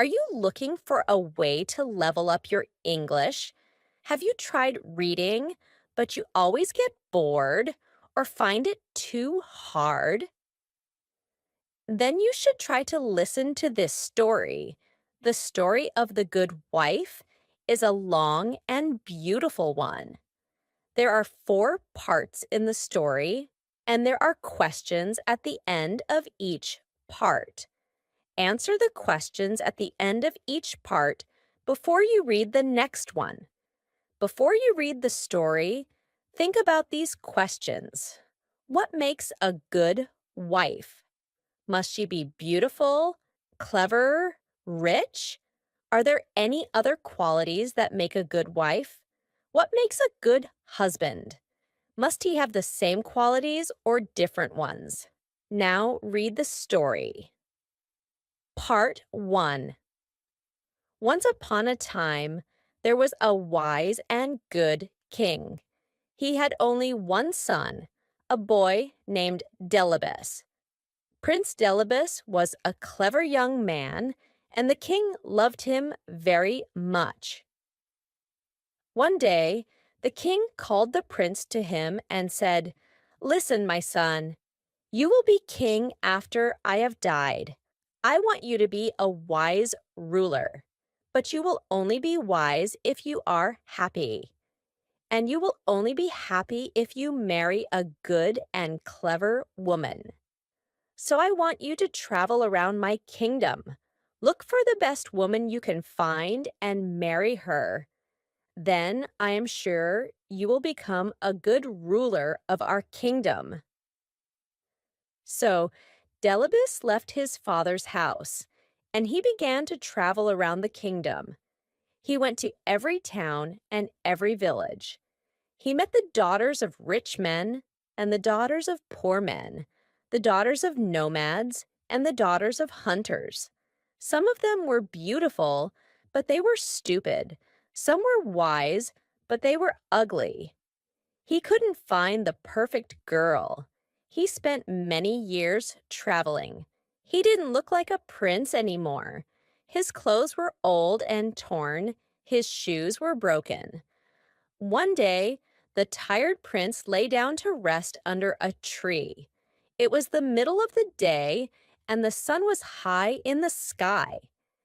Are you looking for a way to level up your English? Have you tried reading, but you always get bored or find it too hard? Then you should try to listen to this story. The story of the good wife is a long and beautiful one. There are four parts in the story, and there are questions at the end of each part. Answer the questions at the end of each part before you read the next one. Before you read the story, think about these questions. What makes a good wife? Must she be beautiful, clever, rich? Are there any other qualities that make a good wife? What makes a good husband? Must he have the same qualities or different ones? Now read the story. Part 1. Once upon a time, there was a wise and good king. He had only one son, a boy named Delibes. Prince Delibes was a clever young man, and the king loved him very much. One day, the king called the prince to him and said, "Listen, my son, you will be king after I have died. I want you to be a wise ruler, but you will only be wise if you are happy. And you will only be happy if you marry a good and clever woman. So I want you to travel around my kingdom. Look for the best woman you can find and marry her. Then I am sure you will become a good ruler of our kingdom." So Delibes left his father's house, and he began to travel around the kingdom. He went to every town and every village. He met the daughters of rich men and the daughters of poor men, the daughters of nomads and the daughters of hunters. Some of them were beautiful, but they were stupid. Some were wise, but they were ugly. He couldn't find the perfect girl. He spent many years traveling. He didn't look like a prince anymore. His clothes were old and torn. His shoes were broken. One day, the tired prince lay down to rest under a tree. It was the middle of the day, and the sun was high in the sky.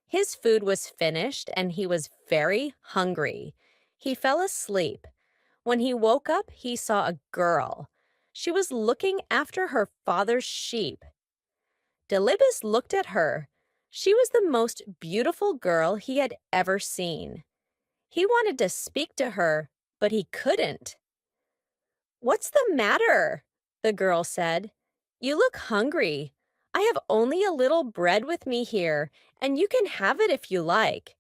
His food was finished, and he was very hungry. He fell asleep. When he woke up, he saw a girl. She was looking after her father's sheep. Delibes looked at her. She was the most beautiful girl he had ever seen. He wanted to speak to her, but he couldn't. "What's the matter?" the girl said. "You look hungry. I have only a little bread with me here, and you can have it if you like."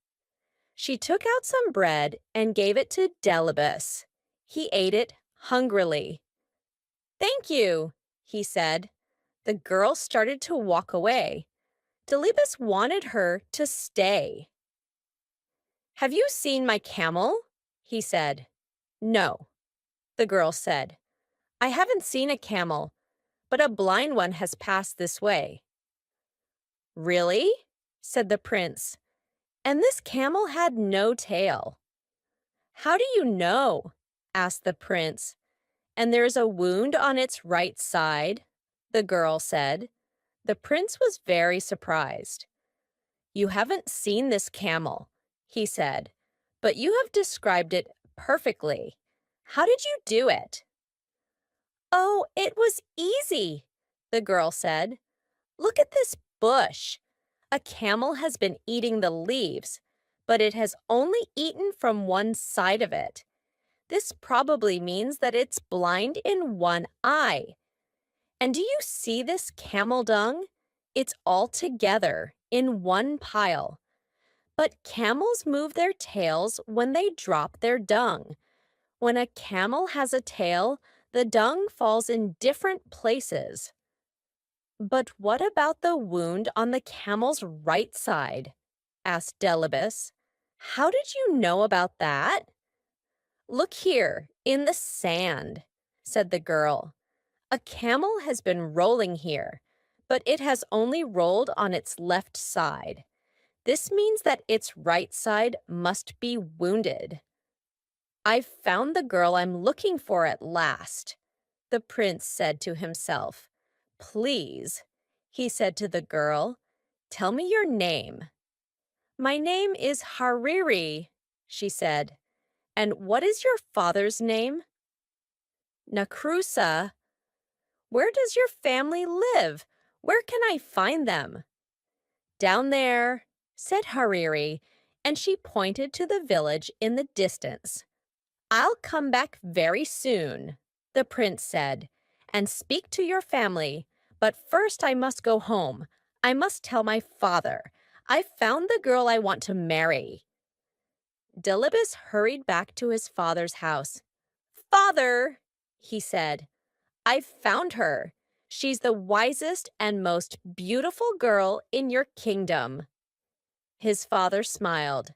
She took out some bread and gave it to Delibes. He ate it hungrily. "Thank you," he said. The girl started to walk away. Delibes wanted her to stay. "Have you seen my camel?" he said. "No," the girl said. "I haven't seen a camel, but a blind one has passed this way." "Really?" said the prince. "And this camel had no tail." "How do you know?" asked the prince. "And there's a wound on its right side," the girl said. The prince was very surprised. "You haven't seen this camel," he said, "but you have described it perfectly. How did you do it?" "Oh, it was easy," the girl said. "Look at this bush. A camel has been eating the leaves, but it has only eaten from one side of it. This probably means that it's blind in one eye. And do you see this camel dung? It's all together in one pile. But camels move their tails when they drop their dung. When a camel has a tail, the dung falls in different places." "But what about the wound on the camel's right side?" asked Delibes. "How did you know about that?" "Look here, in the sand," said the girl. "A camel has been rolling here, but it has only rolled on its left side. This means that its right side must be wounded. I've found the girl I'm looking for at last, the prince said to himself. Please, he said to the girl, tell me your name. My name is Hariri, she said. And what is your father's name? Nakrusa. Where does your family live? Where can I find them? Down there, said Hariri, and she pointed to the village in the distance. I'll come back very soon, the prince said, and speak to your family. But first I must go home. I must tell my father. I've found the girl I want to marry. Dilibus hurried back to his father's house. Father, he said, I've found her. She's the wisest and most beautiful girl in your kingdom. His father smiled.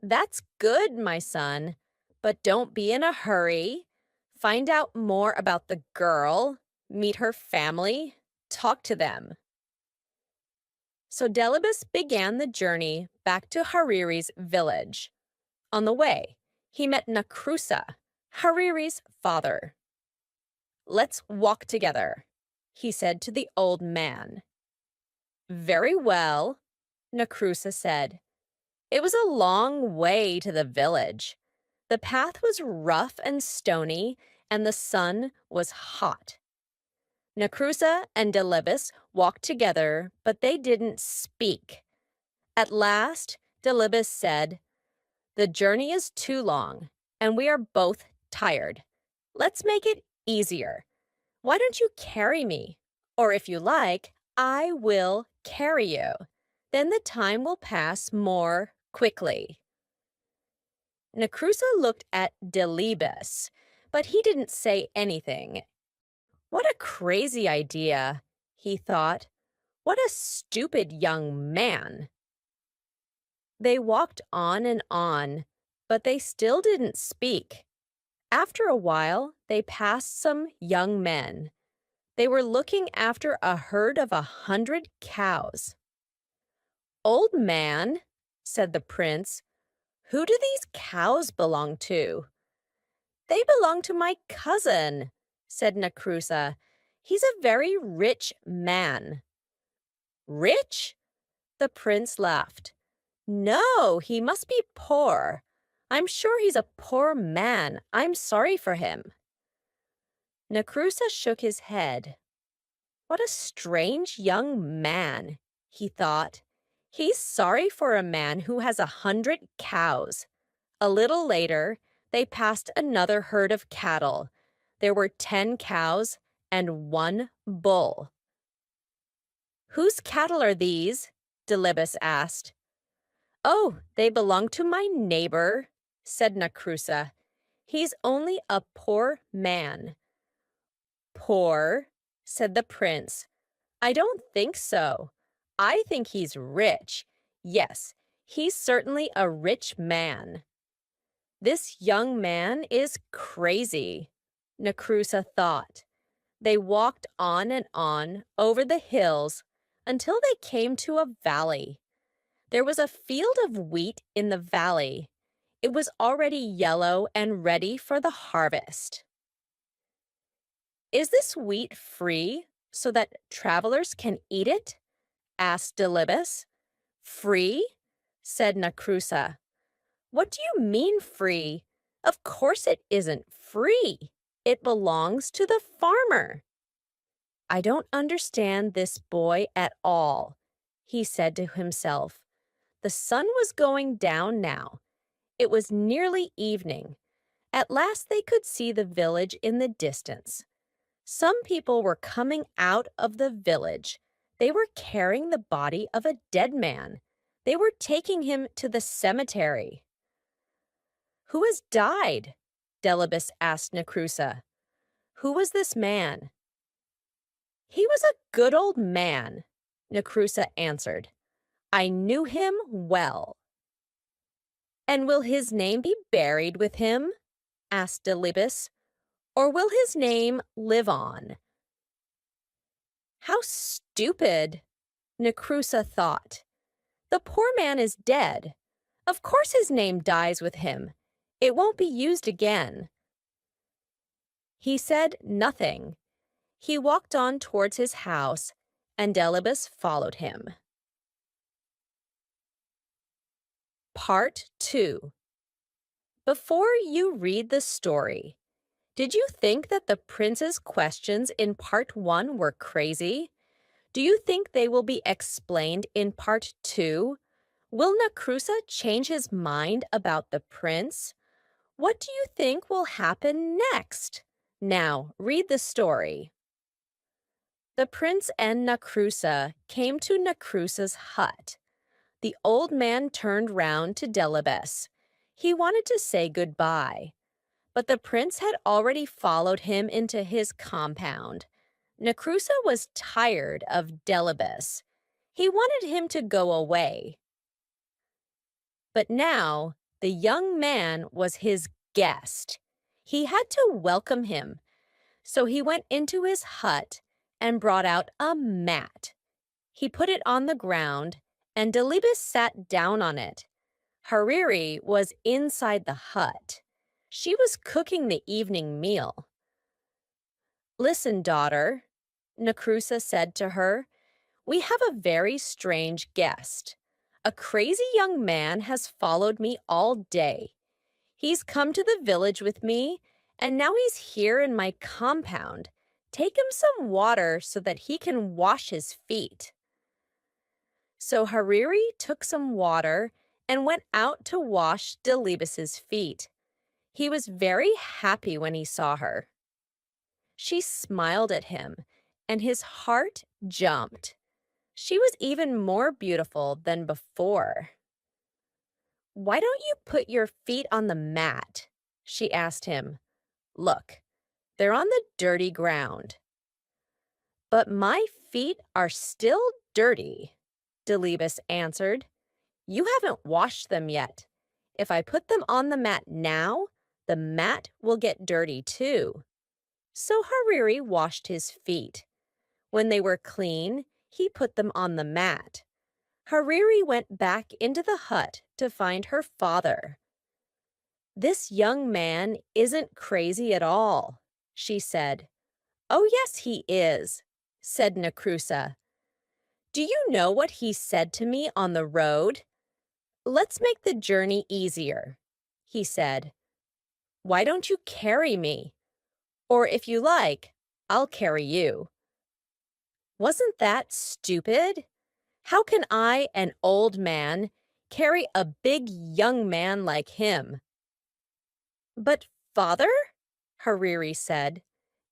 That's good, my son, but don't be in a hurry. Find out more about the girl, meet her family, talk to them. So Delibus began the journey back to Hariri's village. On the way, he met Nakrusa, Hariri's father. Let's walk together, he said to the old man. Very well, Nakrusa said. It was a long way to the village. The path was rough and stony, and the sun was hot. Nakrusa and Delibus walked together, but they didn't speak. At last, Delibus said, the journey is too long, and we are both tired. Let's make it easier. Why don't you carry me? Or if you like, I will carry you. Then the time will pass more quickly. Nakrusa looked at Delibus, but he didn't say anything. What a crazy idea, he thought. What a stupid young man. They walked on, but they still didn't speak. After a while, they passed some young men. They were looking after a herd of 100 cows. Old man, said the prince, who do these cows belong to? They belong to my cousin, said Nakrusa. He's a very rich man. Rich? The prince laughed. No, he must be poor. I'm sure he's a poor man. I'm sorry for him. Nakrusa shook his head. What a strange young man, he thought. He's sorry for a man who has 100 cows. A little later, they passed another herd of cattle. There were 10 cows and 1 bull. Whose cattle are these? Delibus asked. Oh, they belong to my neighbor, said Nakrusa. He's only a poor man. Poor, said the prince. I don't think so. I think he's rich. Yes, he's certainly a rich man. This young man is crazy, Nakrusa thought. They walked on over the hills until they came to a valley. There was a field of wheat in the valley. It was already yellow and ready for the harvest. Is this wheat free so that travelers can eat it? Asked Delibus. Free? Said Nakrusa. What do you mean free? Of course it isn't free. It belongs to the farmer. I don't understand this boy at all, he said to himself. The sun was going down now. It was nearly evening. At last they could see the village in the distance. Some people were coming out of the village. They were carrying the body of a dead man. They were taking him to the cemetery. Who has died? Delibus asked Nakrusa. Who was this man? He was a good old man, Nakrusa answered. I knew him well. And will his name be buried with him? Asked Delibus. Or will his name live on? How stupid, Nakrusa thought. The poor man is dead. Of course his name dies with him. It won't be used again." He said nothing. He walked on towards his house, and Delibes followed him. Part 2. Before you read the story, did you think that the prince's questions in Part 1 were crazy? Do you think they will be explained in Part 2? Will Nakrusa change his mind about the prince? What do you think will happen next? Now, read the story. The prince and Nakrusa came to Nakrusa's hut. The old man turned round to Delibes. He wanted to say goodbye, but the prince had already followed him into his compound. Nakrusa was tired of Delibes. He wanted him to go away. But now, the young man was his guest. He had to welcome him. So he went into his hut and brought out a mat. He put it on the ground, and Delibes sat down on it. Hariri was inside the hut. She was cooking the evening meal. "Listen, daughter," Nakrusa said to her, "we have a very strange guest. A crazy young man has followed me all day. He's come to the village with me, and now he's here in my compound. Take him some water so that he can wash his feet." So Hariri took some water and went out to wash Delibes's feet. He was very happy when he saw her. She smiled at him, and his heart jumped. She was even more beautiful than before. "Why don't you put your feet on the mat?" she asked him. "Look, they're on the dirty ground." "But my feet are still dirty," Delibes answered. "You haven't washed them yet. If I put them on the mat now, the mat will get dirty too." So Hariri washed his feet. When they were clean, he put them on the mat. Hariri went back into the hut to find her father. "This young man isn't crazy at all," she said. "Oh, yes, he is," said Nakrusa. "Do you know what he said to me on the road? 'Let's make the journey easier,' he said. 'Why don't you carry me? Or if you like, I'll carry you.' Wasn't that stupid? How can I, an old man, carry a big young man like him?" "But, father," Hariri said,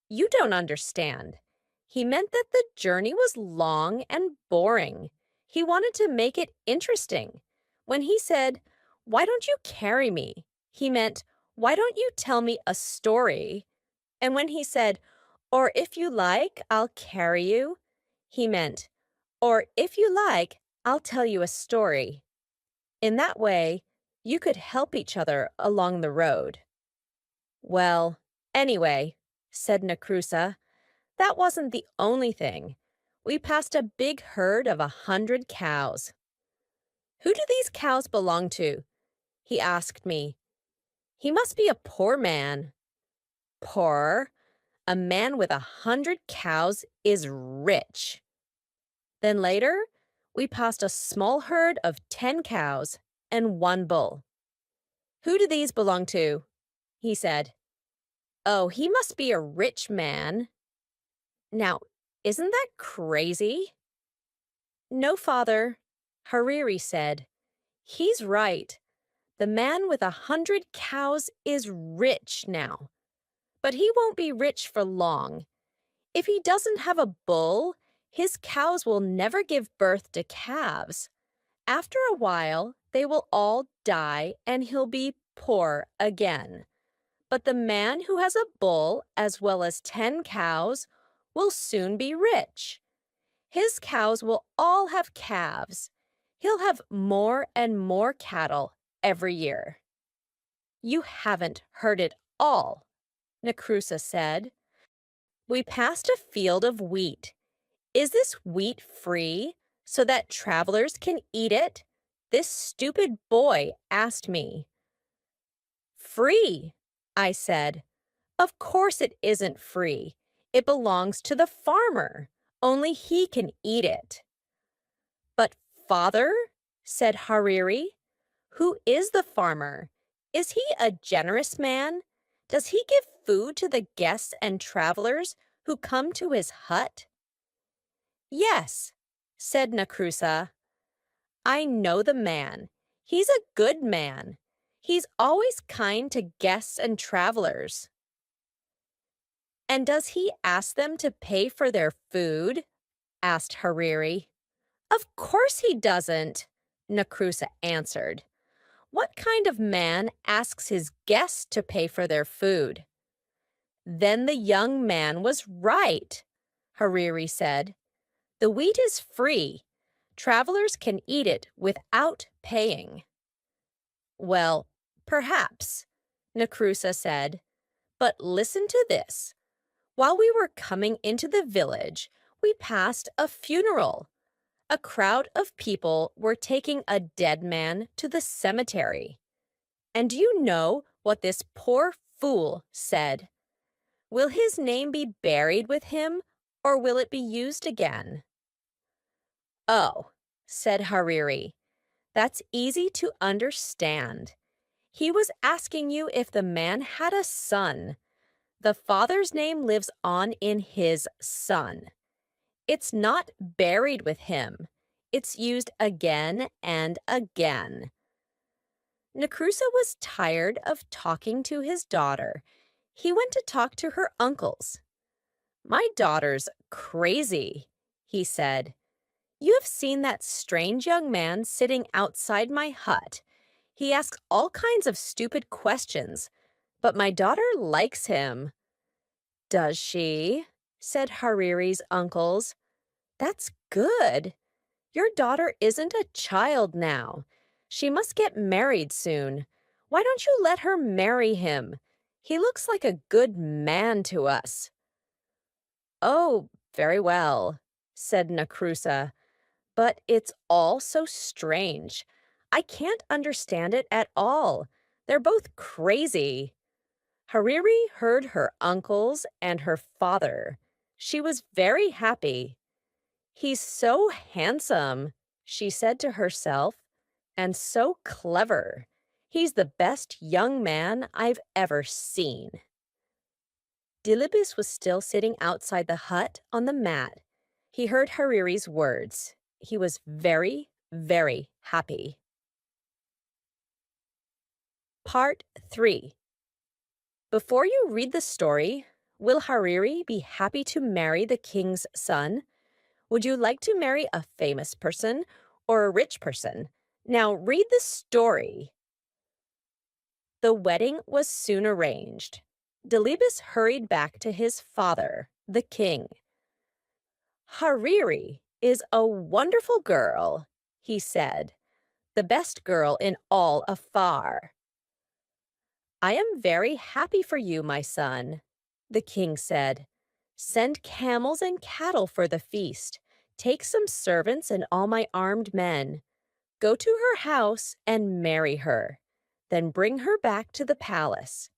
"you don't understand. He meant that the journey was long and boring. He wanted to make it interesting. When he said, 'Why don't you carry me?' he meant, 'Why don't you tell me a story?' And when he said, 'Or if you like, I'll carry you,' he meant, 'Or if you like, I'll tell you a story.' In that way, you could help each other along the road." "Well, anyway," said Nakrusa, "that wasn't the only thing. We passed a big herd of 100 cows. 'Who do these cows belong to?' he asked me. 'He must be a poor man.' 'Poor? A man with 100 cows is rich.' Then later, we passed a small herd of 10 cows and 1 bull. 'Who do these belong to?' he said. 'Oh, he must be a rich man.' Now, isn't that crazy?" "No, father," Hariri said. "He's right. The man with 100 cows is rich now. But he won't be rich for long. If he doesn't have a bull, his cows will never give birth to calves. After a while, they will all die and he'll be poor again. But the man who has a bull as well as 10 cows will soon be rich. His cows will all have calves. He'll have more and more cattle every year." "You haven't heard it all," Nakrusa said. "We passed a field of wheat. Is this wheat free? so that travelers can eat it? This stupid boy asked me. Free, I said. Of course it isn't free. It belongs to the farmer. Only he can eat it. But father, said Hariri, who is the farmer? Is he a generous man? Does he give food to the guests and travelers who come to his hut? Yes, said Nakrusa. I know the man. He's a good man. He's always kind to guests and travelers. And does he ask them to pay for their food? Asked Hariri. Of course he doesn't, Nakrusa answered. What kind of man asks his guests to pay for their food? Then the young man was right, Hariri said. The wheat is free. Travelers can eat it without paying. Well, perhaps, Nakrusa said. But listen to this. While we were coming into the village, we passed a funeral. A crowd of people were taking a dead man to the cemetery. And do you know what this poor fool said? Will his name be buried with him, or will it be used again? Oh, said Hariri, that's easy to understand. He was asking you if the man had a son. The father's name lives on in his son. It's not buried with him. It's used again and again. Nakrusa was tired of talking to his daughter. He went to talk to her uncles. My daughter's crazy, he said. You have seen that strange young man sitting outside my hut. He asks all kinds of stupid questions, but my daughter likes him. Does she? Said Hariri's uncles. That's good. Your daughter isn't a child now. She must get married soon. Why don't you let her marry him? He looks like a good man to us. Oh, very well, said Nakrusa. But it's all so strange. I can't understand it at all. They're both crazy. Hariri heard her uncles and her father. She was very happy. He's so handsome, she said to herself, and so clever. He's the best young man I've ever seen. Dilibis was still sitting outside the hut on the mat. He heard Hariri's words. He was very, very happy. Part 3. Before you read the story, will Hariri be happy to marry the king's son? Would you like to marry a famous person or a rich person? Now read the story. The wedding was soon arranged. Dilibis hurried back to his father, the king. Hariri is a wonderful girl, he said, the best girl in all Afar. I am very happy for you, my son, the king said. Send camels and cattle for the feast. Take some servants and all my armed men. Go to her house and marry her. Then bring her back to the palace.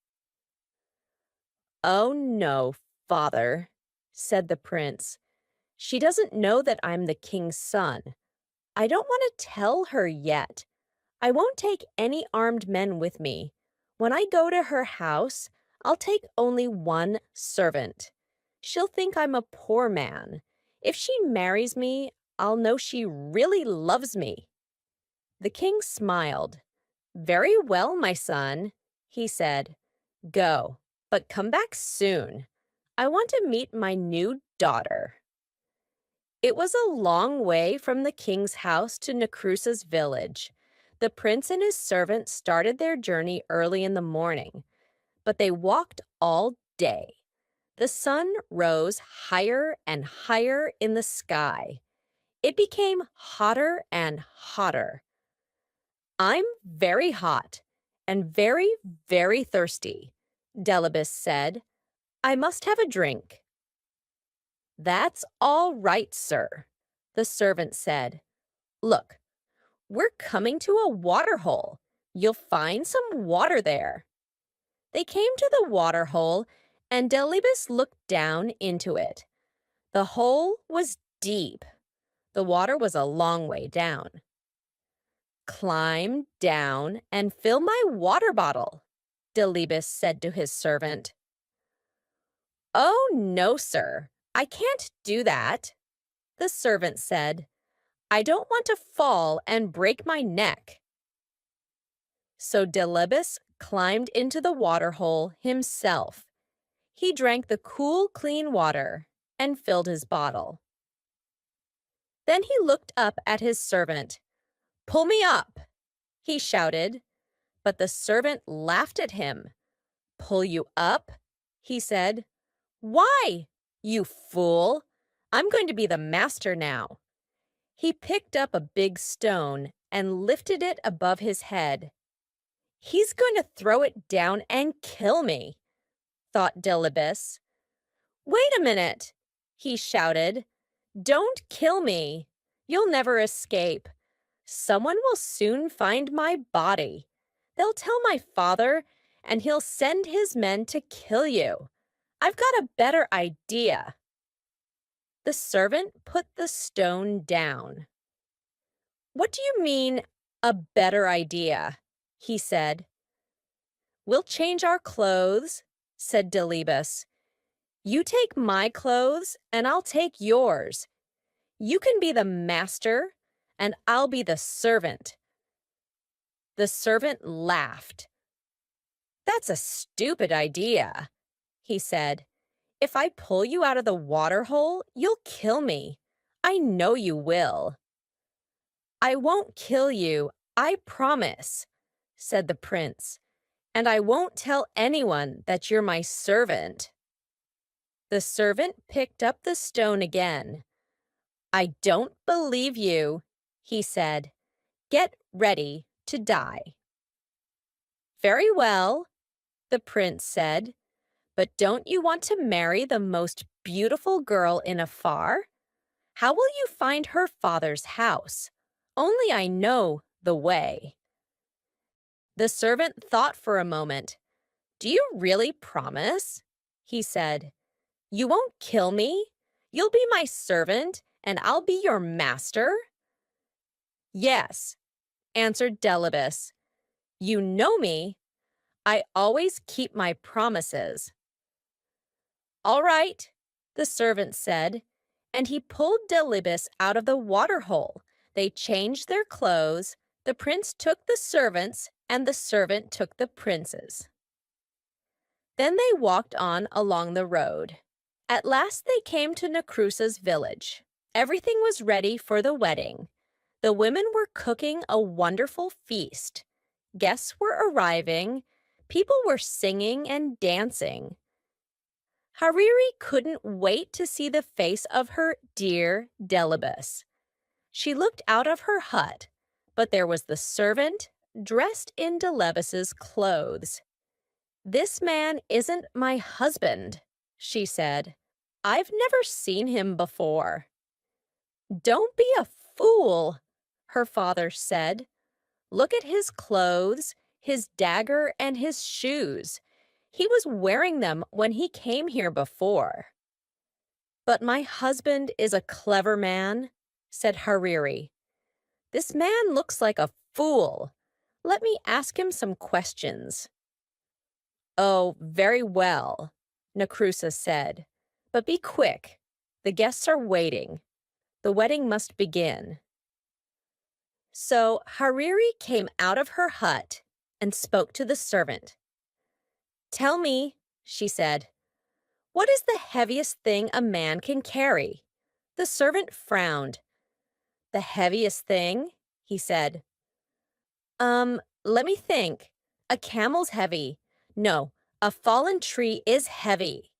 Oh, no, father, said the prince. She doesn't know that I'm the king's son. I don't want to tell her yet. I won't take any armed men with me. When I go to her house, I'll take only one servant. She'll think I'm a poor man. If she marries me, I'll know she really loves me. The king smiled. Very well, my son, he said. Go, but come back soon. I want to meet my new daughter. It was a long way from the king's house to Nakrusa's village. The prince and his servant started their journey early in the morning, but they walked all day. The sun rose higher and higher in the sky. It became hotter and hotter. I'm very hot and very, very thirsty, Dilibis said. I must have a drink. That's all right, sir, the servant said. Look, we're coming to a water hole. You'll find some water there. They came to the water hole, and Delibes looked down into it. The hole was deep. The water was a long way down. Climb down and fill my water bottle, Delibes said to his servant. Oh, no, sir. I can't do that, the servant said. I don't want to fall and break my neck. So Delibes climbed into the water hole himself. He drank the cool, clean water and filled his bottle. Then he looked up at his servant. Pull me up, he shouted, but the servant laughed at him. Pull you up? He said. Why, you fool? I'm going to be the master now. He picked up a big stone and lifted it above his head. He's going to throw it down and kill me, thought Delibes. Wait a minute, he shouted. Don't kill me. You'll never escape. Someone will soon find my body. They'll tell my father, and he'll send his men to kill you. I've got a better idea. The servant put the stone down. What do you mean, a better idea? He said. We'll change our clothes, said Delibes. You take my clothes, and I'll take yours. You can be the master, and I'll be the servant. The servant laughed. That's a stupid idea, he said. If I pull you out of the water hole, you'll kill me. I know you will. I won't kill you, I promise, said the prince, and I won't tell anyone that you're my servant. The servant picked up the stone again. I don't believe you, he said. Get ready to die. Very well, the prince said, but don't you want to marry the most beautiful girl in Afar? How will you find her father's house? Only I know the way. The servant thought for a moment. Do you really promise? He said. You won't kill me? You'll be my servant, and I'll be your master? Yes, answered Delibes. You know me. I always keep my promises. All right, the servant said, and he pulled Delibes out of the water hole. They changed their clothes. The prince took the servants, and the servant took the prince's. Then they walked on along the road. At last they came to Necrusa's village. Everything was ready for the wedding. The women were cooking a wonderful feast. Guests were arriving. People were singing and dancing. Hariri couldn't wait to see the face of her dear Delibes. She looked out of her hut, but there was the servant dressed in Delibes's clothes. This man isn't my husband, she said. I've never seen him before. Don't be a fool, her father said. Look at his clothes, his dagger, and his shoes. He was wearing them when he came here before. But my husband is a clever man, said Hariri. This man looks like a fool. Let me ask him some questions. Oh, very well, Necrusa said. But be quick. The guests are waiting. The wedding must begin. So Hariri came out of her hut and spoke to the servant. Tell me, she said, what is the heaviest thing a man can carry? The servant frowned. The heaviest thing? He said. Let me think. A camel's heavy. No, a fallen tree is heavy.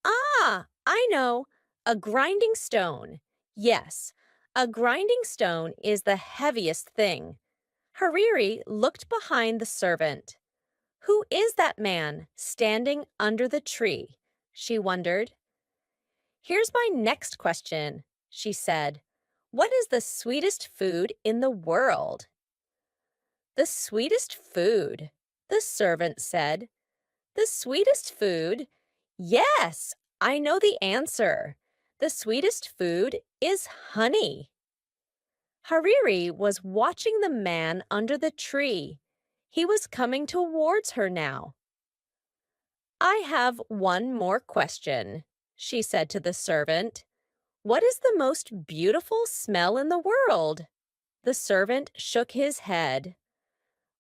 Ah, I know. A grinding stone. Yes, a grinding stone is the heaviest thing. Hariri looked behind the servant. Who is that man standing under the tree? She wondered. Here's my next question, she said. What is the sweetest food in the world? The sweetest food, the servant said. The sweetest food? Yes, I know the answer. The sweetest food is honey. Hariri was watching the man under the tree. He was coming towards her now. I have one more question, she said to the servant. What is the most beautiful smell in the world? The servant shook his head.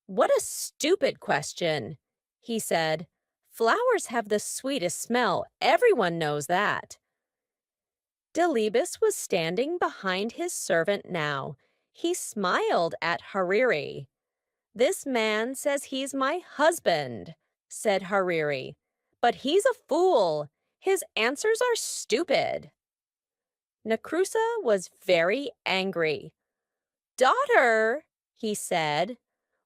What a stupid question, he said. Flowers have the sweetest smell. Everyone knows that. Delibes was standing behind his servant now. He smiled at Hariri. This man says he's my husband, said Hariri. But he's a fool. His answers are stupid. Nakrusa was very angry. Daughter, he said,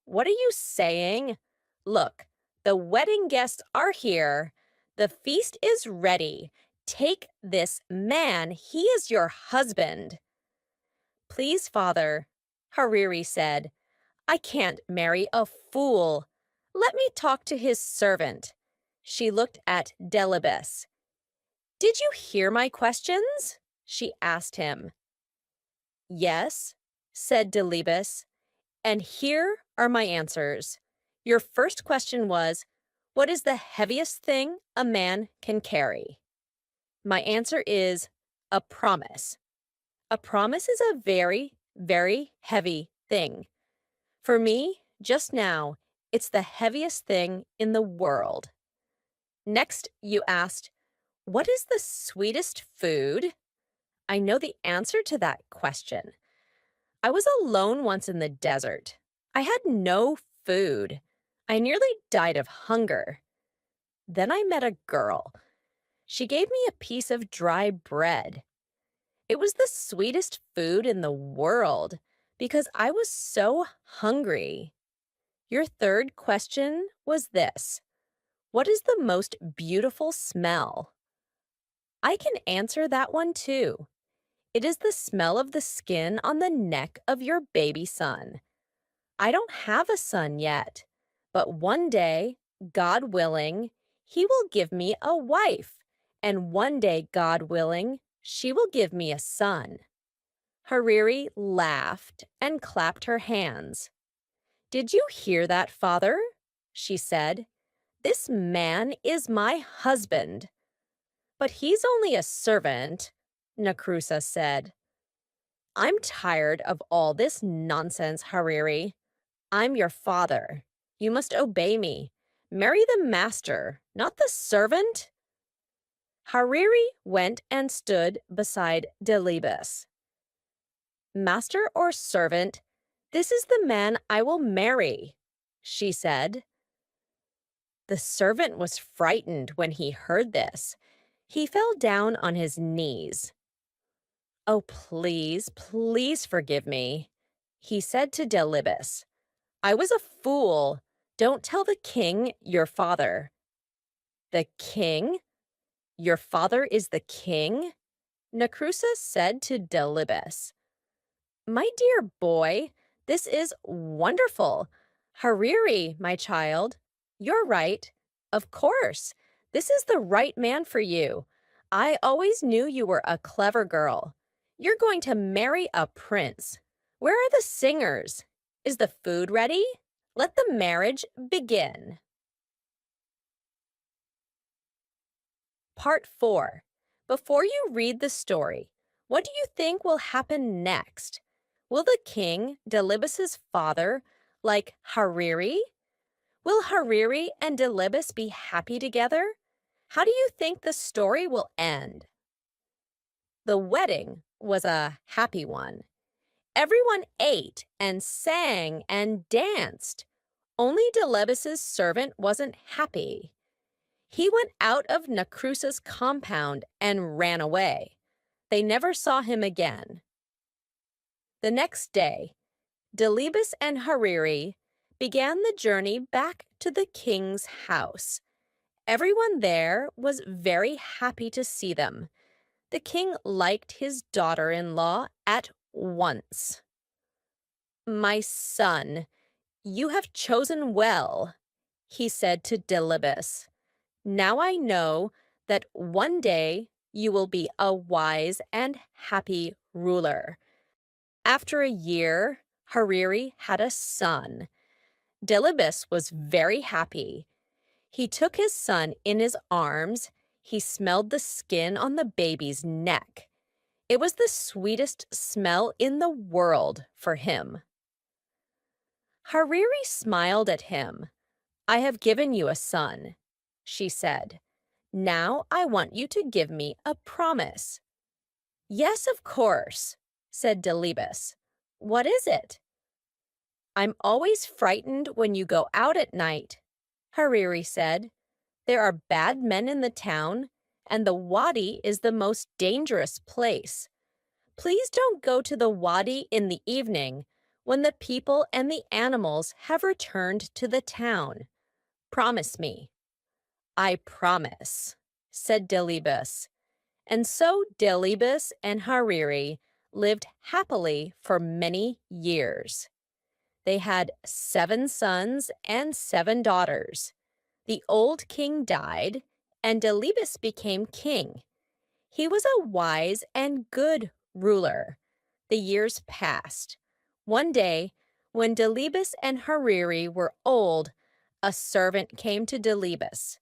what are you saying? Look, the wedding guests are here. The feast is ready. Take this man. He is your husband. Please, father, Hariri said. I can't marry a fool. Let me talk to his servant. She looked at Delibes. Did you hear my questions? She asked him. Yes, said Delibes, and here are my answers. Your first question was, what is the heaviest thing a man can carry? My answer is a promise. A promise is a very, very heavy thing. For me, just now, it's the heaviest thing in the world. Next, you asked, what is the sweetest food? I know the answer to that question. I was alone once in the desert. I had no food. I nearly died of hunger. Then I met a girl. She gave me a piece of dry bread. It was the sweetest food in the world because I was so hungry. Your third question was this. What is the most beautiful smell? I can answer that one too. It is the smell of the skin on the neck of your baby son. I don't have a son yet, but one day, God willing, he will give me a wife, and one day, God willing, she will give me a son. Hariri laughed and clapped her hands. Did you hear that, father? She said. This man is my husband. But he's only a servant, Nakrusa said. I'm tired of all this nonsense, Hariri. I'm your father. You must obey me. Marry the master, not the servant. Hariri went and stood beside Delibes. Master or servant, this is the man I will marry, she said. The servant was frightened when he heard this. He fell down on his knees. Oh, please, please forgive me, he said to Delibes. I was a fool. Don't tell the king, your father. The king? Your father is the king? Nakrusa said to Delibes. My dear boy, this is wonderful. Hariri, my child. You're right. Of course. This is the right man for you. I always knew you were a clever girl. You're going to marry a prince. Where are the singers? Is the food ready? Let the marriage begin. Part 4. Before you read the story, what do you think will happen next? Will the king, Delibes' father, like Hariri? Will Hariri and Delibes be happy together? How do you think the story will end? The wedding was a happy one. Everyone ate and sang and danced. Only Delibes' servant wasn't happy. He went out of Nakrusa's compound and ran away. They never saw him again. The next day, Delibes and Hariri began the journey back to the king's house. Everyone there was very happy to see them. The king liked his daughter-in-law at once. "My son, you have chosen well," he said to Dilibus. "Now I know that one day you will be a wise and happy ruler." After a year, Hariri had a son. Dilibus was very happy. He took his son in his arms. He smelled the skin on the baby's neck. It was the sweetest smell in the world for him. Hariri smiled at him. "I have given you a son," she said. "Now I want you to give me a promise." "Yes, of course," said Dilibus. "What is it?" "I'm always frightened when you go out at night," Hariri said. "There are bad men in the town, and the wadi is the most dangerous place. Please don't go to the wadi in the evening when the people and the animals have returned to the town. Promise me." "I promise," said Dilibus. And so Dilibus and Hariri lived happily for many years. They had 7 sons and 7 daughters. The old king died, and Dilibus became king. He was a wise and good ruler. The years passed. One day, when Dilibus and Hariri were old, a servant came to Dilibus.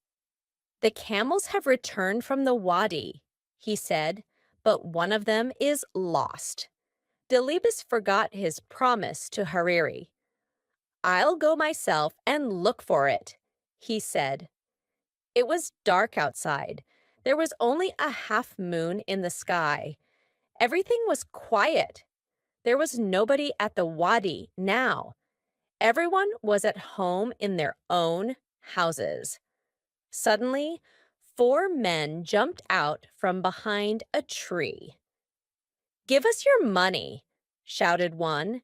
"The camels have returned from the wadi," he said, "but one of them is lost." Dilibus forgot his promise to Hariri. "I'll go myself and look for it," he said. It was dark outside. There was only a half moon in the sky. Everything was quiet. There was nobody at the wadi now. Everyone was at home in their own houses. Suddenly, 4 men jumped out from behind a tree. "Give us your money," shouted one.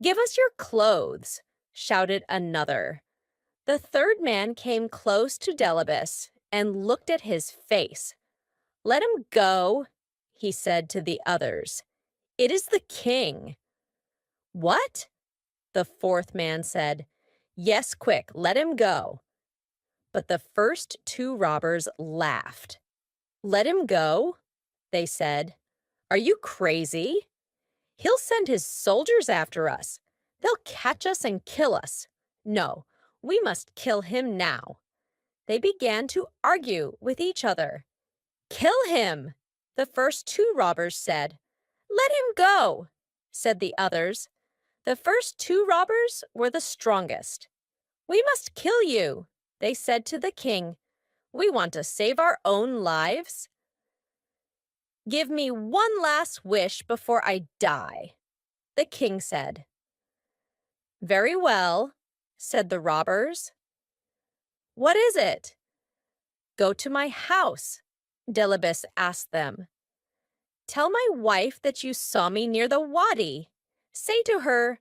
"Give us your clothes," shouted another. The third man came close to Dilibus and looked at his face. "Let him go," he said to the others. "It is the king." "What?" the fourth man said. "Yes, quick, let him go." But the first 2 robbers laughed. "Let him go?" they said. "Are you crazy? He'll send his soldiers after us. They'll catch us and kill us. No, we must kill him now." They began to argue with each other. "Kill him," the first 2 robbers said. "Let him go," said the others. The first 2 robbers were the strongest. "We must kill you," they said to the king. "We want to save our own lives." "Give me one last wish before I die," the king said. "Very well," said the robbers. "What is it?" "Go to my house," Dilibus asked them. "Tell my wife that you saw me near the wadi. Say to her,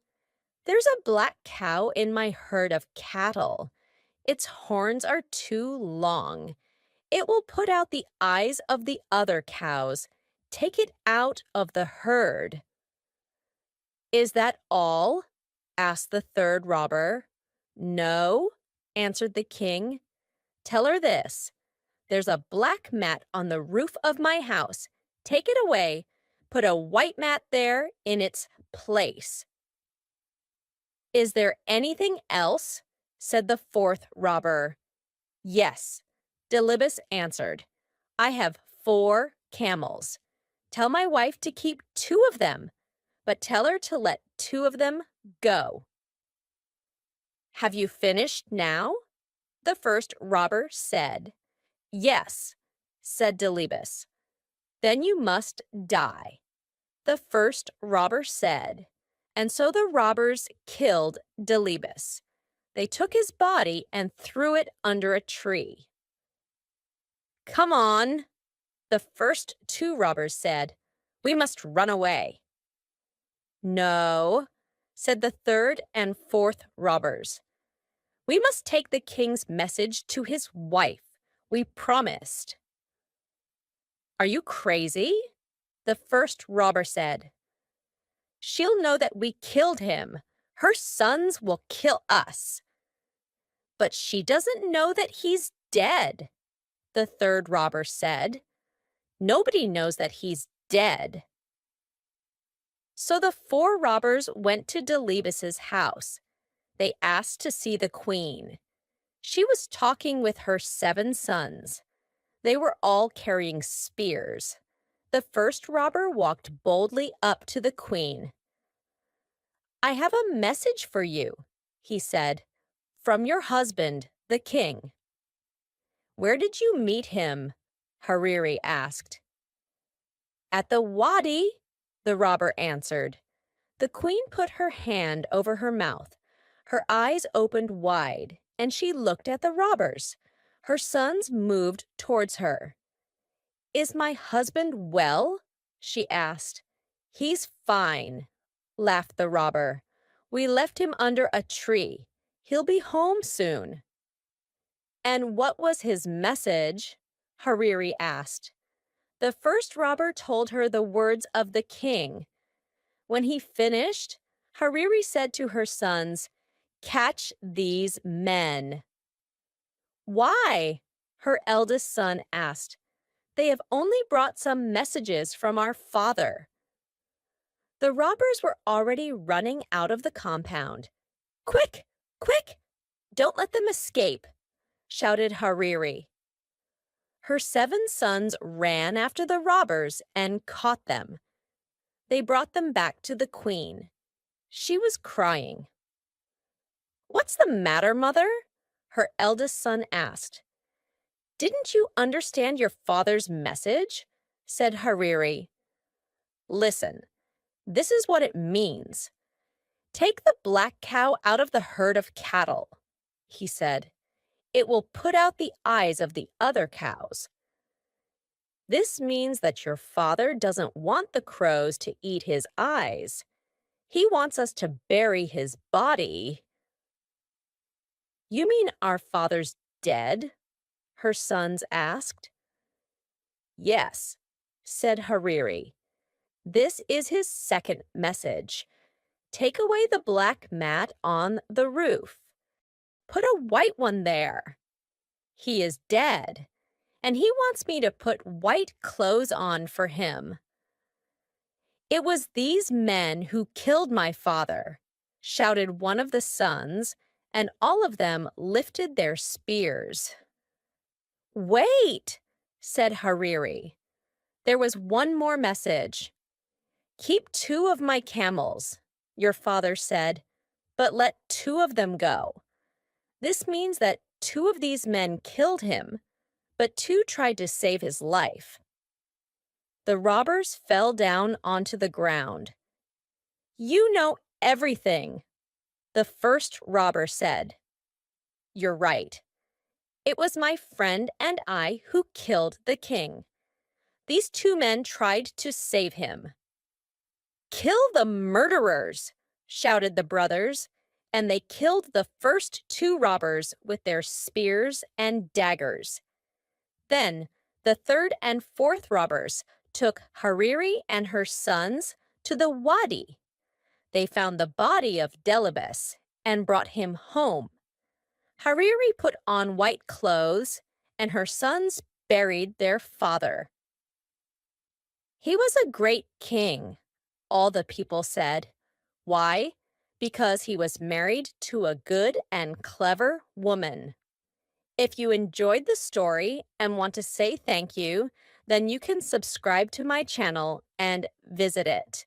'There's a black cow in my herd of cattle. Its horns are too long. It will put out the eyes of the other cows. Take it out of the herd.'" "Is that all?" asked the third robber. "No," answered the king. "Tell her this. There's a black mat on the roof of my house. Take it away. Put a white mat there in its place." "Is there anything else?" said the fourth robber. "Yes," Dilibus answered. "I have 4 camels. Tell my wife to keep 2 of them, but tell her to let 2 of them go." "Have you finished now?" the first robber said. "Yes," said Dilibus. "Then you must die," the first robber said. And so the robbers killed Dilibus. They took his body and threw it under a tree. "Come on," the first 2 robbers said. "We must run away." "No," said the third and fourth robbers. "We must take the king's message to his wife. We promised." "Are you crazy?" the first robber said. She'll know that we killed him. Her sons will kill us. But she doesn't know that he's dead, the third robber said. Nobody knows that he's dead. So the four robbers went to Delibes's house. They asked to see the queen. She was talking with her 7 sons. They were all carrying spears. The first robber walked boldly up to the queen. "I have a message for you," he said, "from your husband, the king." "Where did you meet him?" Hariri asked. "At the wadi," the robber answered. The queen put her hand over her mouth. Her eyes opened wide, and she looked at the robbers. Her sons moved towards her. "Is my husband well?" she asked. "He's fine," laughed the robber. "We left him under a tree. He'll be home soon." "And what was his message?" Hariri asked. The first robber told her the words of the king. When he finished, Hariri said to her sons, "Catch these men." "Why?" her eldest son asked. "They have only brought some messages from our father." The robbers were already running out of the compound. "Quick, quick! Don't let them escape!" shouted Hariri. Her 7 sons ran after the robbers and caught them. They brought them back to the queen. She was crying. "What's the matter, mother?" her eldest son asked. "Didn't you understand your father's message?" said Hariri. "Listen, this is what it means. Take the black cow out of the herd of cattle," he said. "It will put out the eyes of the other cows." This means that your father doesn't want the crows to eat his eyes. He wants us to bury his body. "You mean our father's dead?" her sons asked. "Yes," said Hariri. "This is his second message. Take away the black mat on the roof. Put a white one there. He is dead, and he wants me to put white clothes on for him." "It was these men who killed my father," shouted one of the sons, and all of them lifted their spears. "Wait," said Hariri. There was one more message. "Keep 2 of my camels," your father said, "but let 2 of them go." This means that 2 of these men killed him, but 2 tried to save his life. The robbers fell down onto the ground. "You know everything," the first robber said. "You're right. It was my friend and I who killed the king. These 2 men tried to save him." "Kill the murderers!" shouted the brothers, and they killed the first 2 robbers with their spears and daggers. Then the third and fourth robbers took Hariri and her sons to the wadi. They found the body of Delibes and brought him home. Hariri put on white clothes, and her sons buried their father. "He was a great king," all the people said. Why? Because he was married to a good and clever woman. If you enjoyed the story and want to say thank you, then you can subscribe to my channel and visit it.